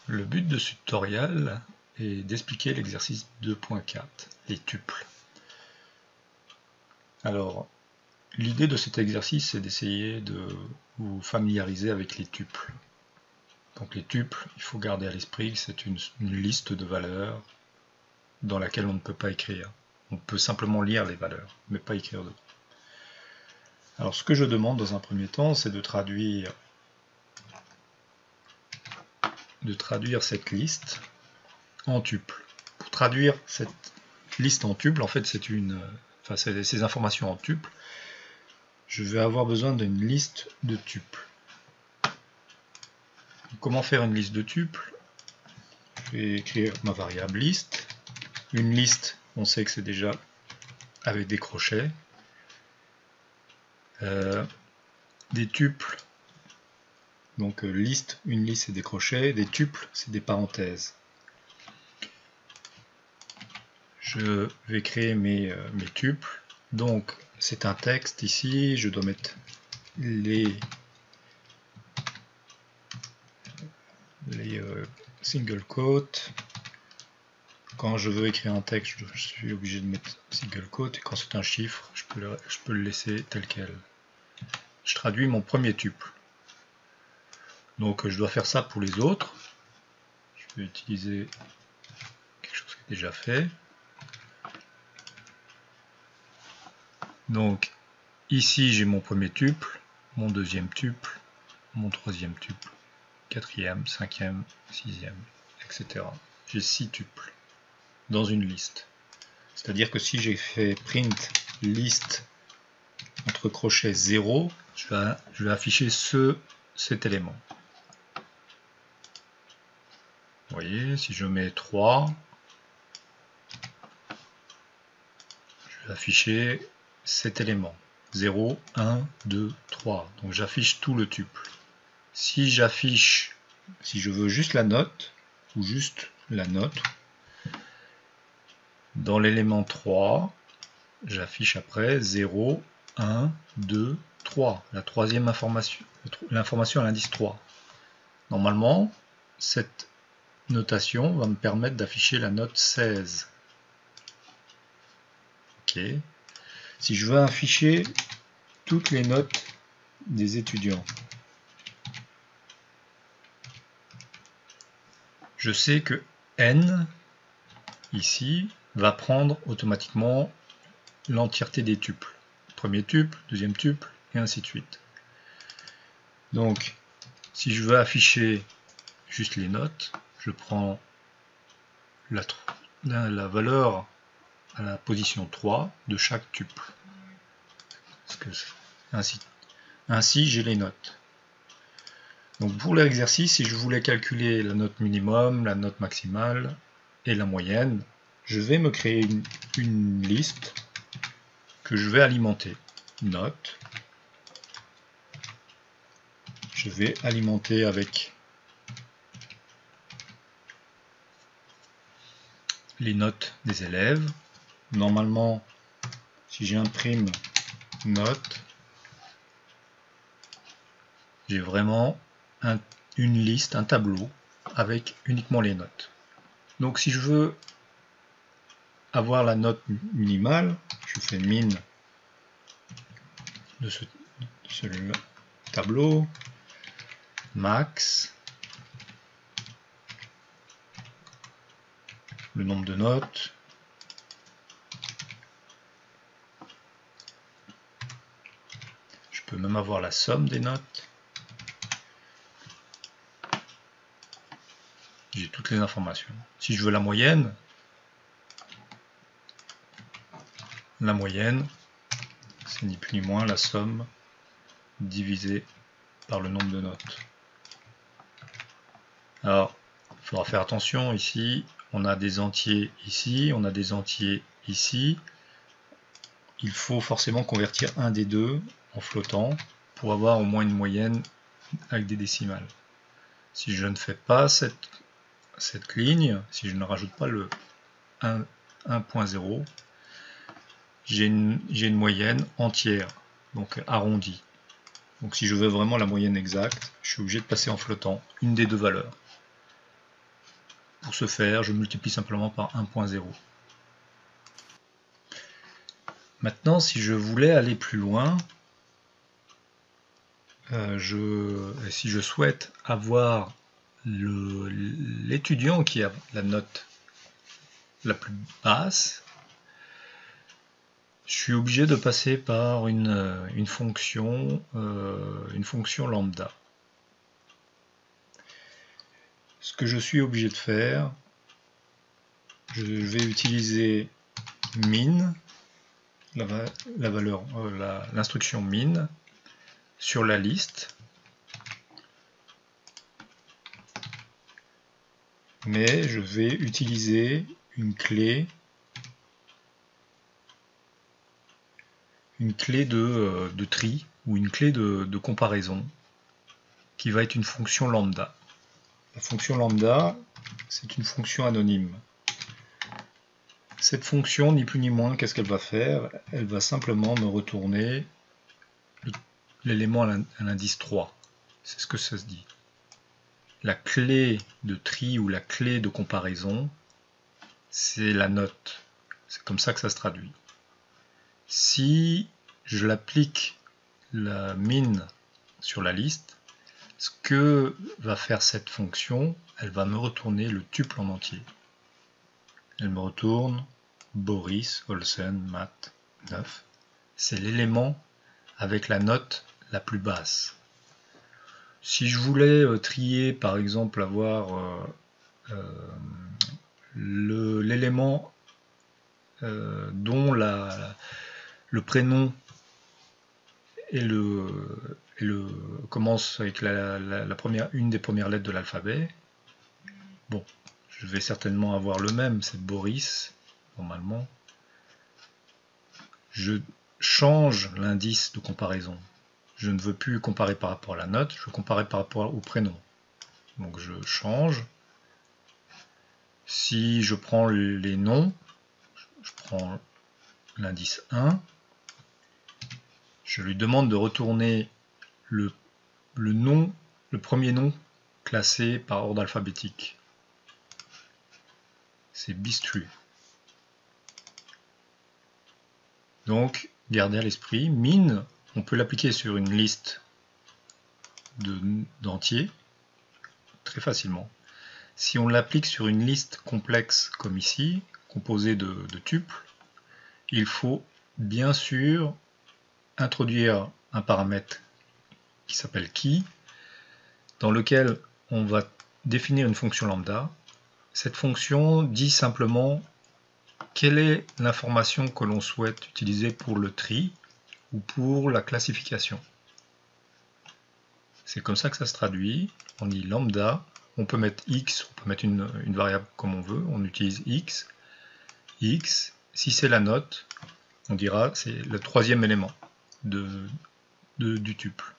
Le but de ce tutoriel est d'expliquer l'exercice 2.4, les tuples. Alors, l'idée de cet exercice est d'essayer de vous familiariser avec les tuples. Donc les tuples, il faut garder à l'esprit que c'est une liste de valeurs dans laquelle on ne peut pas écrire. On peut simplement lire les valeurs, mais pas écrire dedans. Alors ce que je demande dans un premier temps, c'est de traduire cette liste en tuple. Pour traduire cette liste en tuple, en fait c'est ces informations en tuple, je vais avoir besoin d'une liste de tuples. Comment faire une liste de tuples? Je vais écrire ma variable liste. Une liste, on sait que c'est déjà avec des crochets. Des tuples, donc liste, une liste c'est des crochets, des tuples c'est des parenthèses. Je vais créer mes tuples, donc c'est un texte ici, je dois mettre les single quotes. Quand je veux écrire un texte, je suis obligé de mettre single quote, et quand c'est un chiffre, je peux le laisser tel quel. Je traduis mon premier tuple. Donc je dois faire ça pour les autres. Je vais utiliser quelque chose qui est déjà fait. Donc ici j'ai mon premier tuple, mon deuxième tuple, mon troisième tuple, quatrième, cinquième, sixième, etc. J'ai 6 tuples dans une liste. C'est-à-dire que si j'ai fait print liste entre crochets 0, je vais afficher cet élément. Vous voyez, si je mets 3, je vais afficher cet élément. 0, 1, 2, 3. Donc j'affiche tout le tuple. Si je veux juste la note, ou juste la note, dans l'élément 3, j'affiche après 0, 1, 2, 3. La troisième information, l'information à l'indice 3. Normalement, cette notation va me permettre d'afficher la note 16. Ok. Si je veux afficher toutes les notes des étudiants, je sais que n, ici, va prendre automatiquement l'entièreté des tuples. Premier tuple, deuxième tuple, et ainsi de suite. Donc, si je veux afficher juste les notes, je prends la valeur à la position 3 de chaque tuple. Ainsi j'ai les notes. Donc pour l'exercice, si je voulais calculer la note minimum, la note maximale et la moyenne, je vais me créer une liste que je vais alimenter. Notes. Je vais alimenter avec les notes des élèves. Normalement, si j'imprime notes, j'ai vraiment une liste, un tableau avec uniquement les notes. Donc si je veux avoir la note minimale, je fais min de ce tableau, max, le nombre de notes, je peux même avoir la somme des notes, j'ai toutes les informations. Si je veux la moyenne, c'est ni plus ni moins la somme divisée par le nombre de notes. Alors, il faudra faire attention ici, on a des entiers ici, on a des entiers ici. Il faut forcément convertir un des deux en flottant pour avoir au moins une moyenne avec des décimales. Si je ne fais pas cette ligne, si je ne rajoute pas le 1.0, j'ai une moyenne entière, donc arrondie. Donc si je veux vraiment la moyenne exacte, je suis obligé de passer en flottant une des deux valeurs. Pour ce faire, je multiplie simplement par 1.0. Maintenant, si je voulais aller plus loin, si je souhaite avoir l'étudiant qui a la note la plus basse, je suis obligé de passer par une fonction lambda. Ce que je suis obligé de faire, je vais utiliser min, l'instruction min sur la liste, mais je vais utiliser une clé de tri ou une clé de comparaison qui va être une fonction lambda. La fonction lambda, c'est une fonction anonyme. Cette fonction, ni plus ni moins, qu'est-ce qu'elle va faire? Elle va simplement me retourner l'élément à l'indice 3. C'est ce que ça se dit. La clé de tri ou la clé de comparaison, c'est la note. C'est comme ça que ça se traduit. Si je l'applique la min sur la liste, ce que va faire cette fonction, elle va me retourner le tuple en entier. Elle me retourne Boris, Olsen, Matt, 9. C'est l'élément avec la note la plus basse. Si je voulais trier, par exemple, avoir l'élément dont le prénom commence avec une des premières lettres de l'alphabet, bon, je vais certainement avoir le même, c'est Boris, normalement. Je change l'indice de comparaison. Je ne veux plus comparer par rapport à la note, je veux comparer par rapport au prénom. Donc je change. Si je prends les noms, je prends l'indice 1, je lui demande de retourner le premier nom classé par ordre alphabétique. C'est Bistru. Donc, gardez à l'esprit, min, on peut l'appliquer sur une liste d'entiers, très facilement. Si on l'applique sur une liste complexe comme ici, composée de tuples, il faut bien sûr introduire un paramètre qui s'appelle key, dans lequel on va définir une fonction lambda. Cette fonction dit simplement quelle est l'information que l'on souhaite utiliser pour le tri ou pour la classification. C'est comme ça que ça se traduit. On dit lambda, on peut mettre x, on peut mettre une variable comme on veut, on utilise x. X, si c'est la note, on dira c'est le troisième élément du tuple.